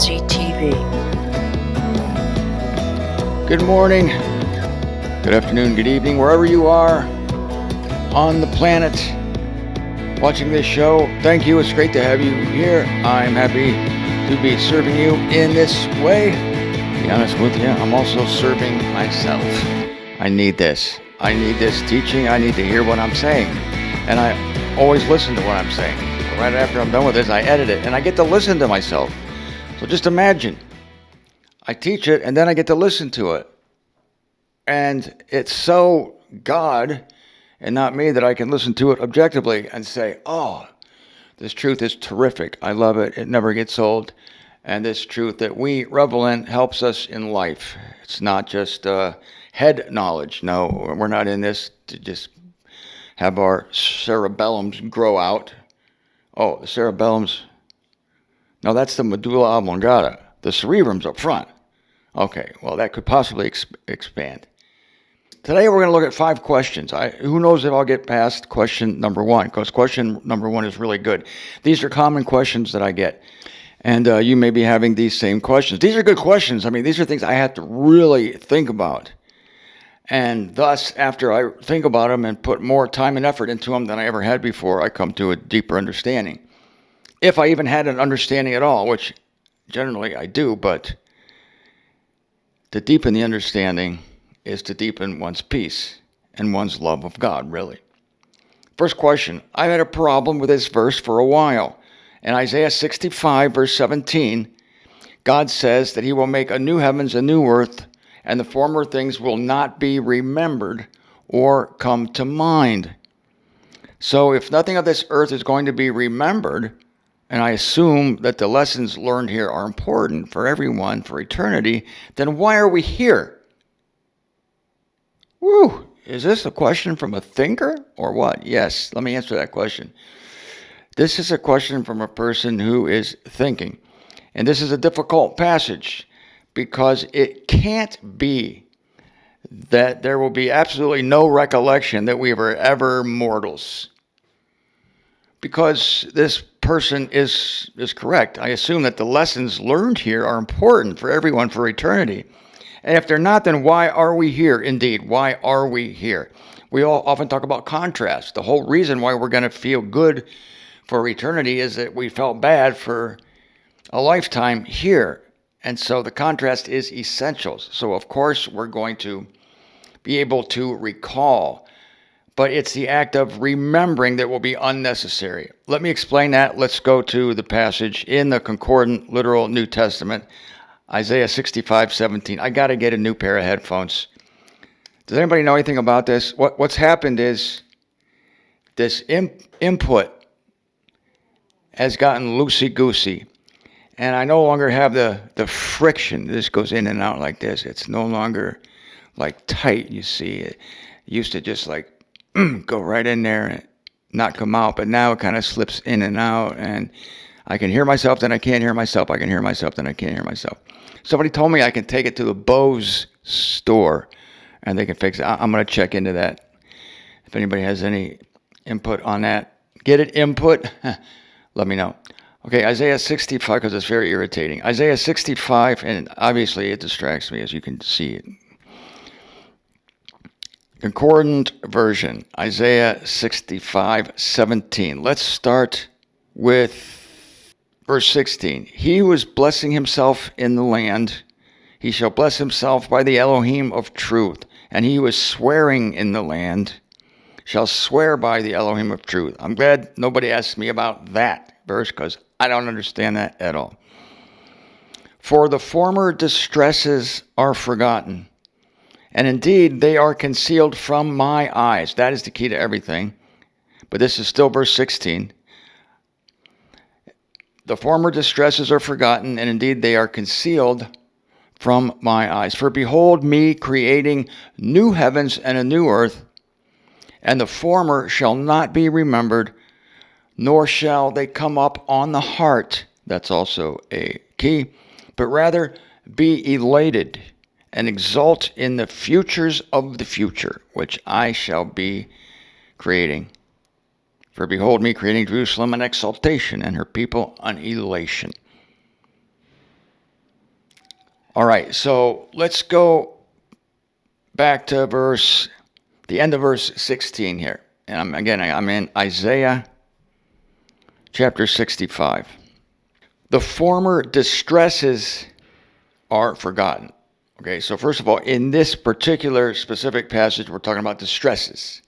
MZTV. Good morning, good afternoon, good evening, wherever you are on the planet watching this show. Thank you. It's great to have you here. I'm happy to be serving you in this way. To be honest with you, I'm also serving myself. I need this. I need this teaching. I need to hear what I'm saying. And I always listen to what I'm saying. Right after I'm done with this, I edit it and I get to listen to myself. So just imagine, I teach it and then I get to listen to it. And it's so God and not me that I can listen to it objectively and say, oh, this truth is terrific. I love it. It never gets old. And this truth that we revel in helps us in life. It's not just head knowledge. No, we're not in this to just have our cerebellums grow out. Oh, the cerebellums. No, that's the medulla oblongata. The cerebrum's up front. Okay, well, that could possibly expand. Today we're going to look at 5 questions. Who knows if I'll get past question number 1, because question number 1 is really good. These are common questions that I get, and you may be having these same questions. These are good questions. I mean, these are things I have to really think about. And thus, after I think about them and put more time and effort into them than I ever had before, I come to a deeper understanding. If I even had an understanding at all, which generally I do, but to deepen the understanding is to deepen one's peace and one's love of God, really. First question, I've had a problem with this verse for a while. In Isaiah 65, verse 17, God says that he will make a new heavens, a new earth, and the former things will not be remembered or come to mind. So if nothing of this earth is going to be remembered, and I assume that the lessons learned here are important for everyone for eternity, then why are we here? Woo! Is this a question from a thinker or what? Yes, let me answer that question. This is a question from a person who is thinking. And this is a difficult passage because it can't be that there will be absolutely no recollection that we were ever mortals. Because this person is correct. I assume that the lessons learned here are important for everyone for eternity. And if they're not, then why are we here? Indeed, why are we here? We all often talk about contrast. The whole reason why we're going to feel good for eternity is that we felt bad for a lifetime here. And so the contrast is essential. So of course we're going to be able to recall, but it's the act of remembering that will be unnecessary. Let me explain that. Let's go to the passage in the Concordant Literal New Testament, Isaiah 65:17. I got to get a new pair of headphones. Does anybody know anything about this? What's happened is this input has gotten loosey-goosey. And I no longer have the friction. This goes in and out like this. It's no longer like tight, you see. It used to just like go right in there and not come out. But now it kind of slips in and out. And I can hear myself, then I can't hear myself. I can hear myself, then I can't hear myself. Somebody told me I can take it to the Bose store and they can fix it. I'm going to check into that. If anybody has any input on that, get it input, let me know. Okay, Isaiah 65, because it's very irritating. Isaiah 65, and obviously it distracts me, as you can see. Concordant version, Isaiah 65:17. Let's start with verse 16. He who is blessing himself in the land, he shall bless himself by the Elohim of truth. And he who is swearing in the land shall swear by the Elohim of truth. I'm glad nobody asked me about that verse, because I don't understand that at all. For the former distresses are forgotten, and indeed they are concealed from my eyes. That is the key to everything. But this is still verse 16. The former distresses are forgotten, and indeed they are concealed from my eyes. For behold me creating new heavens and a new earth, and the former shall not be remembered, nor shall they come up on the heart. That's also a key. But rather be elated and exult in the futures of the future, which I shall be creating. For behold me creating Jerusalem an exaltation, and her people an elation. All right, so let's go back to the end of verse 16 here. And I'm in Isaiah chapter 65. The former distresses are forgotten. Okay, so first of all, in this particular specific passage, we're talking about distresses.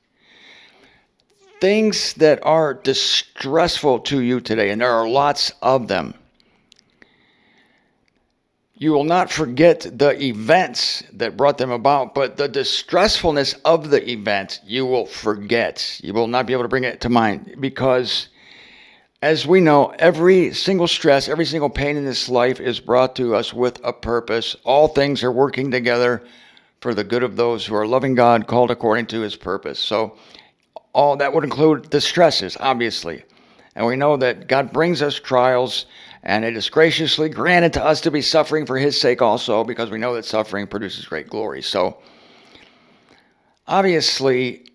Things that are distressful to you today, and there are lots of them. You will not forget the events that brought them about, but the distressfulness of the event you will forget. You will not be able to bring it to mind because, as we know, every single stress, every single pain in this life is brought to us with a purpose. All things are working together for the good of those who are loving God, called according to his purpose. So all that would include the stresses, obviously. And we know that God brings us trials, and it is graciously granted to us to be suffering for his sake also, because we know that suffering produces great glory. So, obviously,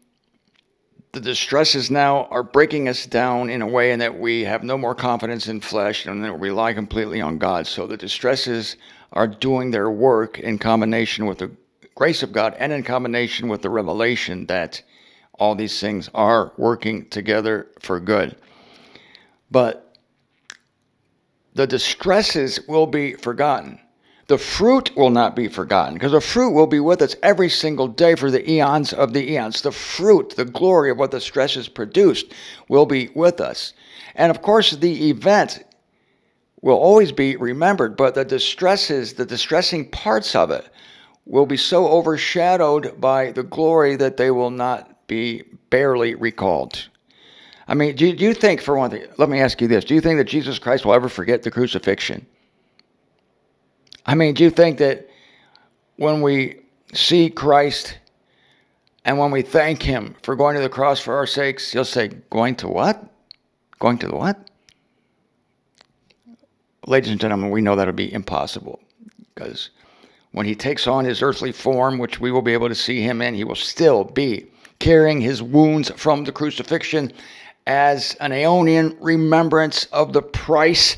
the distresses now are breaking us down in a way in that we have no more confidence in flesh and that we rely completely on God. So the distresses are doing their work in combination with the grace of God and in combination with the revelation that all these things are working together for good. But the distresses will be forgotten. The fruit will not be forgotten, because the fruit will be with us every single day for the eons of the eons. The fruit, the glory of what the stresses produced, will be with us. And of course, the event will always be remembered, but the distresses, the distressing parts of it, will be so overshadowed by the glory that they will not be barely recalled. I mean, do you think, for one thing, let me ask you this, do you think that Jesus Christ will ever forget the crucifixion? I mean, do you think that when we see Christ and when we thank him for going to the cross for our sakes, he'll say, going to what? Going to the what? Ladies and gentlemen, we know that'll be impossible, because when he takes on his earthly form, which we will be able to see him in, he will still be carrying his wounds from the crucifixion as an aeonian remembrance of the price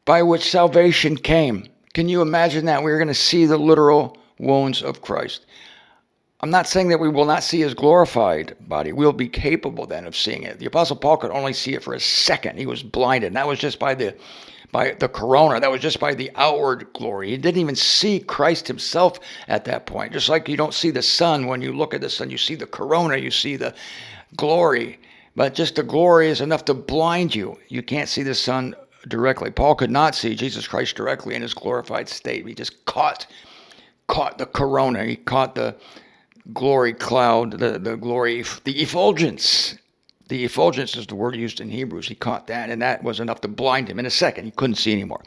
by which salvation came. Can you imagine that? We're going to see the literal wounds of Christ. I'm not saying that we will not see his glorified body. We'll be capable then of seeing it. The Apostle Paul could only see it for a second. He was blinded. And that was just by the corona. That was just by the outward glory. He didn't even see Christ himself at that point. Just like you don't see the sun. When you look at the sun, you see the corona, you see the glory. But just the glory is enough to blind you. You can't see the sun directly. Paul could not see Jesus Christ directly in his glorified state. He just caught the corona. He caught the glory cloud, the glory, the effulgence. The effulgence is the word used in Hebrews. He caught that, and that was enough to blind him in a second. He couldn't see anymore.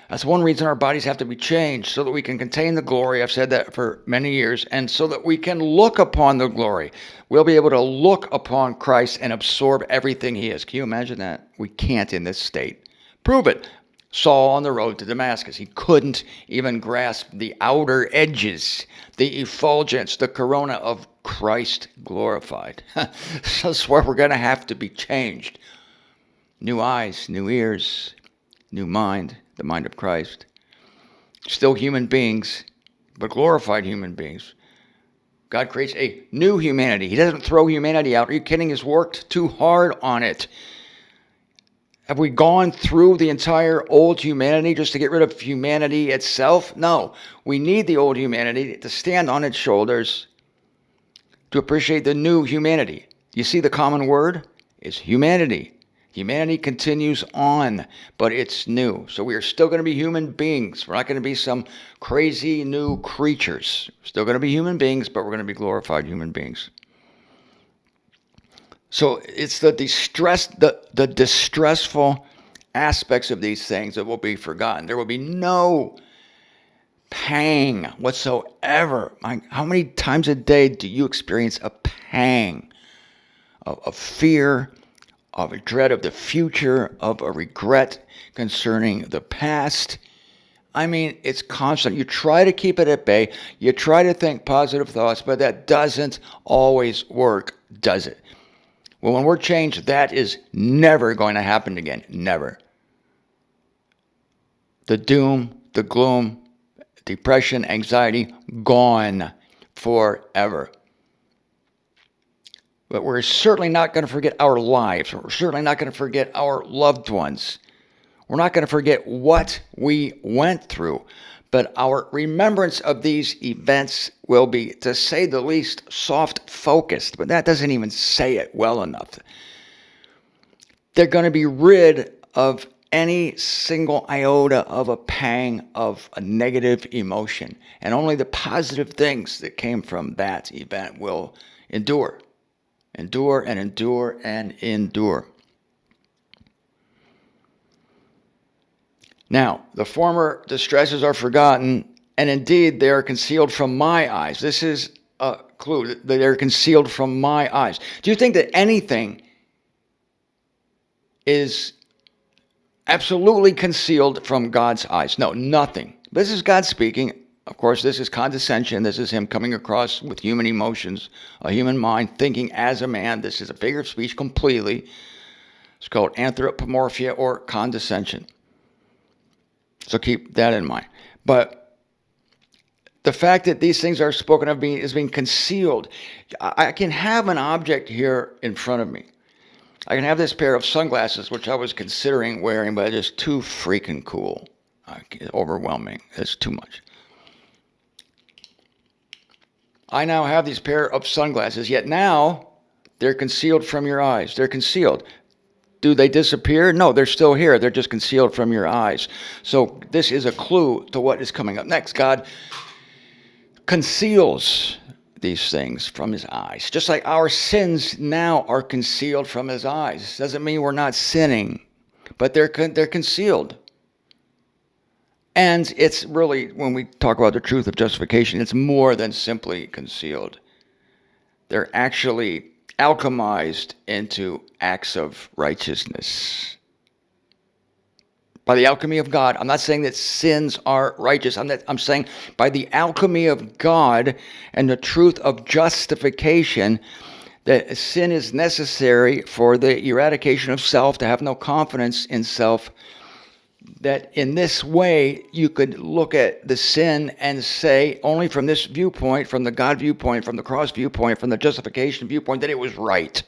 That's one reason our bodies have to be changed, so that we can contain the glory. I've said that for many years, and so that we can look upon the glory. We'll be able to look upon Christ and absorb everything he is. Can you imagine that? We can't in this state. Prove it. Saul on the road to Damascus. He couldn't even grasp the outer edges, the effulgence, the corona of Christ glorified. That's where we're going to have to be changed. New eyes, new ears, new mind, the mind of Christ. Still human beings, but glorified human beings. God creates a new humanity. He doesn't throw humanity out. Are you kidding? He's worked too hard on it. Have we gone through the entire old humanity just to get rid of humanity itself? No. We need the old humanity to stand on its shoulders to appreciate the new humanity. You see, the common word is humanity. Humanity continues on, but it's new. So we are still going to be human beings. We're not going to be some crazy new creatures. We're still going to be human beings, but we're going to be glorified human beings. So it's the distressful aspects of these things that will be forgotten. There will be no pang whatsoever. How many times a day do you experience a pang of fear, of a dread of the future, of a regret concerning the past? I mean, it's constant. You try to keep it at bay. You try to think positive thoughts, but that doesn't always work, does it? Well, when we're changed, that is never going to happen again. Never. the doom, the gloom, depression, anxiety, gone forever. But we're certainly not going to forget our lives. We're certainly not going to forget our loved ones. We're not going to forget what we went through. But our remembrance of these events will be, to say the least, soft-focused. But that doesn't even say it well enough. They're going to be rid of any single iota of a pang of a negative emotion. And only the positive things that came from that event will endure. Endure and endure and endure. Now, the former distresses are forgotten, and indeed they are concealed from my eyes. This is a clue, that they are concealed from my eyes. Do you think that anything is absolutely concealed from God's eyes? No, nothing. This is God speaking. Of course, this is condescension. This is him coming across with human emotions, a human mind, thinking as a man. This is a figure of speech completely. It's called anthropomorphia or condescension. So keep that in mind. But the fact that these things are spoken of as being concealed, I can have an object here in front of me. I can have this pair of sunglasses, which I was considering wearing, but it's too freaking cool. It's overwhelming. It's too much. I now have these pair of sunglasses, yet now they're concealed from your eyes. They're concealed. Do they disappear? No, they're still here. They're just concealed from your eyes. So this is a clue to what is coming up next. God conceals these things from his eyes. Just like our sins now are concealed from his eyes. Doesn't mean we're not sinning, but they're concealed. And it's really, when we talk about the truth of justification, it's more than simply concealed. They're actually alchemized into acts of righteousness. By the alchemy of God. I'm not saying that sins are righteous. I'm saying by the alchemy of God and the truth of justification, that sin is necessary for the eradication of self, to have no confidence in self. That in this way, you could look at the sin and say, only from this viewpoint, from the God viewpoint, from the cross viewpoint, from the justification viewpoint, that it was right.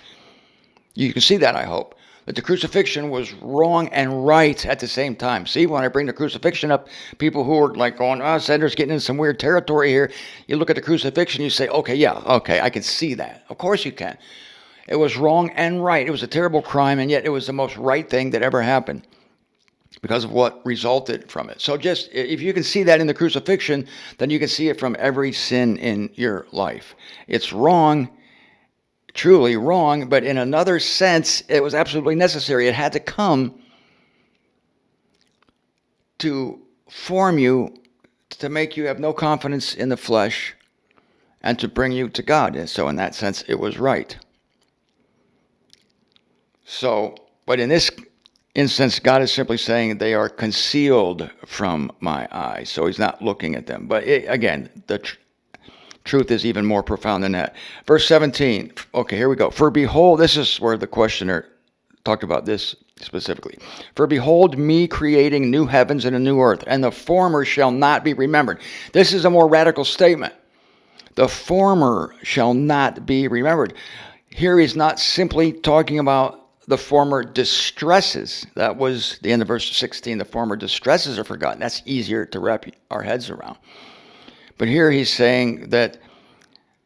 You can see that, I hope. That the crucifixion was wrong and right at the same time. See, when I bring the crucifixion up, people who are like going, Zender's getting in some weird territory here. You look at the crucifixion, you say, okay, I can see that. Of course you can. It was wrong and right. It was a terrible crime, and yet it was the most right thing that ever happened, because of what resulted from it. So just, if you can see that in the crucifixion, then you can see it from every sin in your life. It's wrong, truly wrong, but in another sense, it was absolutely necessary. It had to come to form you, to make you have no confidence in the flesh, and to bring you to God. And so in that sense, it was right. So, but in this instance, God is simply saying they are concealed from my eyes. So he's not looking at them. But again, the truth is even more profound than that. Verse 17. Okay, here we go. For behold, this is where the questioner talked about this specifically. For behold, me creating new heavens and a new earth, and the former shall not be remembered. This is a more radical statement. The former shall not be remembered. Here he's not simply talking about the former distresses. That was the end of verse 16. The former distresses are forgotten. That's easier to wrap our heads around. But here he's saying that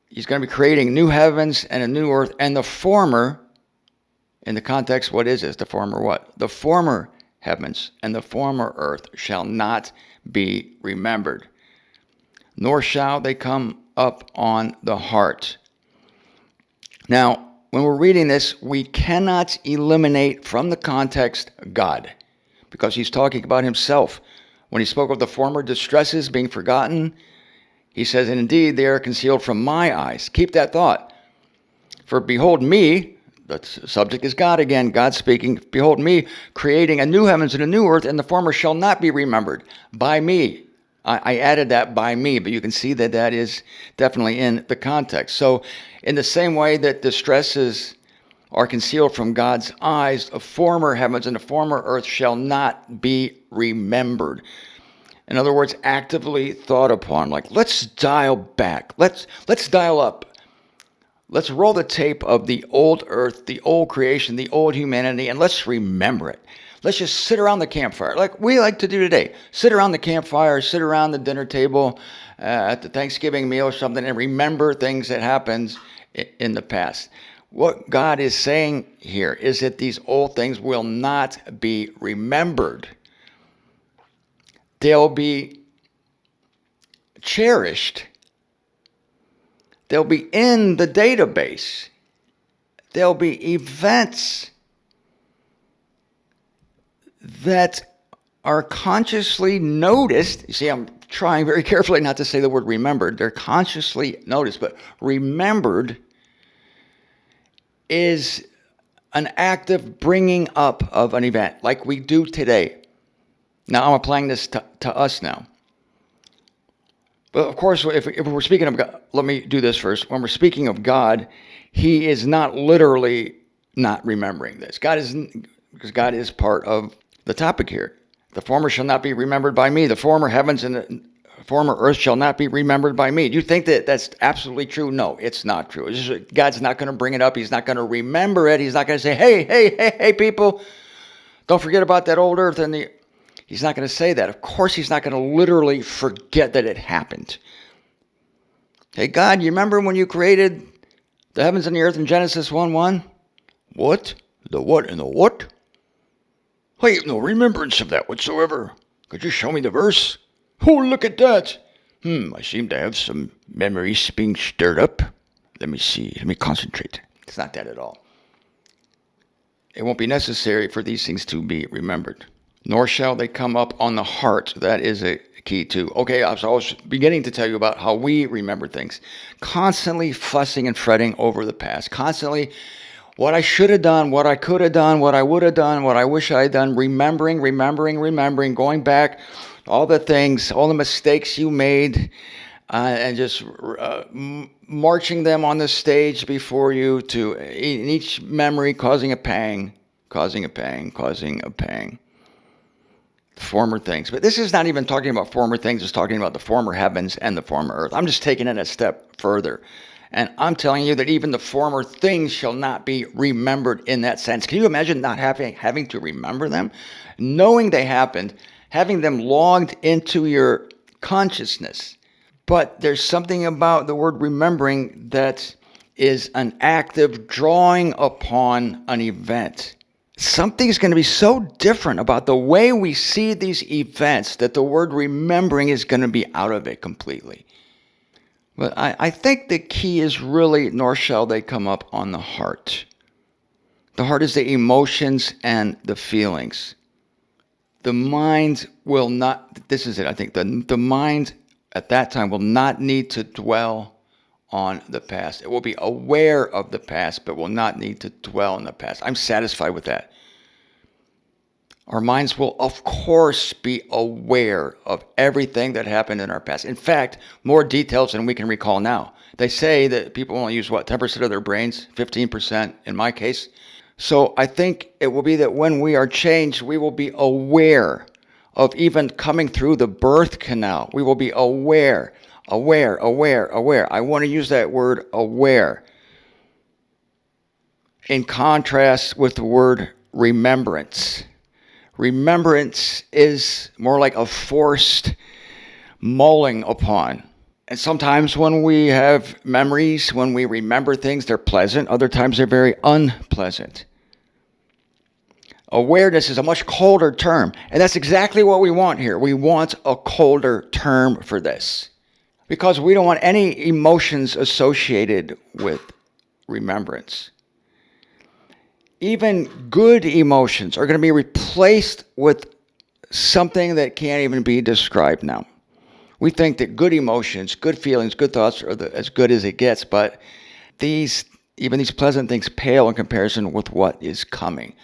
he's going to be creating new heavens and a new earth, and the former, in the context, what is this? The former what? The former heavens and the former earth shall not be remembered, nor shall they come up on the heart. Now, when we're reading this, we cannot eliminate from the context God, because he's talking about himself. When he spoke of the former distresses being forgotten, he says, and indeed they are concealed from my eyes. Keep that thought. For behold me, the subject is God again, God speaking, behold me creating a new heavens and a new earth, and the former shall not be remembered by me. I added that by me, but you can see that that is definitely in the context. So in the same way that distresses are concealed from God's eyes. The former heavens and the former earth shall not be remembered. In other words, actively thought upon. Like, let's dial back. Let's dial up. Let's roll the tape of the old earth, the old creation, the old humanity, and let's remember it. Let's just sit around the campfire, like we like to do today. Sit around the campfire, sit around the dinner table at the Thanksgiving meal or something, and remember things that happened in the past. What God is saying here is that these old things will not be remembered. They'll be cherished. They'll be in the database. There'll be events that are consciously noticed. You see, I'm trying very carefully not to say the word remembered. They're consciously noticed, but remembered is an active bringing up of an event like we do today. Now, I'm applying this to us now. But of course, if we're speaking of God, let me do this first. When we're speaking of God, he is not literally not remembering this. Because God is part of the topic here. The former shall not be remembered by me. The former heavens and the former earth shall not be remembered by me. Do you think that that's absolutely true? No, it's not true. It's just, God's not going to bring it up. He's not going to remember it. He's not going to say, hey, people, don't forget about that old earth and the... He's not going to say that. Of course, he's not going to literally forget that it happened. Hey, God, you remember when you created the heavens and the earth in Genesis 1:1? What? The what and the what? I have no remembrance of that whatsoever. Could you show me the verse? Oh, look at that. I seem to have some memories being stirred up. Let me see. Let me concentrate. It's not that at all. It won't be necessary for these things to be remembered. Nor shall they come up on the heart. That is a key too. Okay, so I was beginning to tell you about how we remember things. Constantly fussing and fretting over the past. Constantly what I should have done, what I could have done, what I would have done, what I wish I had done. Remembering, going back, all the things, all the mistakes you made, and just marching them on the stage before you to in each memory causing a pang. Former things. But this is not even talking about former things. It's talking about the former heavens and the former earth. I'm just taking it a step further. And I'm telling you that even the former things shall not be remembered in that sense. Can you imagine not having to remember them? Knowing they happened, having them logged into your consciousness. But there's something about the word remembering that is an active drawing upon an event. Something's going to be so different about the way we see these events that the word remembering is going to be out of it completely. But I think the key is really, nor shall they come up on the heart. The heart is the emotions and the feelings. The mind will not, this is it, I think, the mind at that time will not need to dwell on the past. It will be aware of the past, but will not need to dwell on the past. I'm satisfied with that. Our minds will, of course, be aware of everything that happened in our past. In fact, more details than we can recall now. They say that people only use, 10% of their brains, 15% in my case. So I think it will be that when we are changed, we will be aware of even coming through the birth canal. We will be aware. I want to use that word aware in contrast with the word remembrance. Remembrance is more like a forced mulling upon. And sometimes when we have memories, when we remember things, they're pleasant. Other times they're very unpleasant. Awareness is a much colder term. And that's exactly what we want here. We want a colder term for this. Because we don't want any emotions associated with remembrance. Even good emotions are going to be replaced with something that can't even be described now. We think that good emotions, good feelings, good thoughts are as good as it gets, but even these pleasant things pale in comparison with what is coming.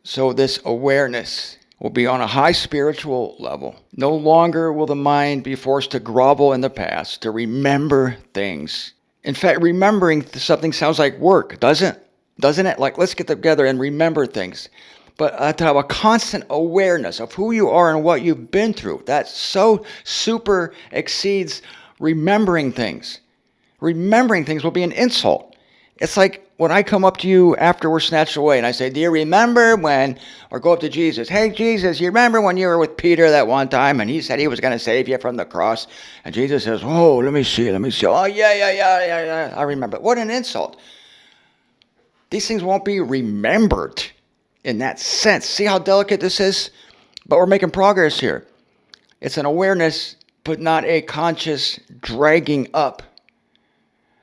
So this awareness will be on a high spiritual level. No longer will the mind be forced to grovel in the past, to remember things. In fact, remembering something sounds like work, doesn't it? doesn't it? Like, let's get together and remember things. But to have a constant awareness of who you are and what you've been through, that so super exceeds remembering things. Remembering things will be an insult. It's like when I come up to you after we're snatched away and I say, do you remember when, or go up to Jesus, hey Jesus, you remember when you were with Peter that one time and he said he was going to save you from the cross? And Jesus says, oh, let me see. Oh, yeah, I remember. What an insult. These things won't be remembered in that sense. See how delicate this is? But we're making progress here. It's an awareness, but not a conscious dragging up.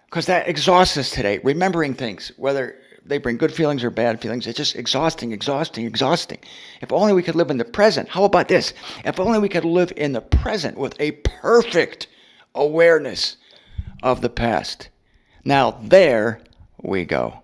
Because that exhausts us today, remembering things, whether they bring good feelings or bad feelings. It's just exhausting. If only we could live in the present. How about this? If only we could live in the present with a perfect awareness of the past. Now there we go.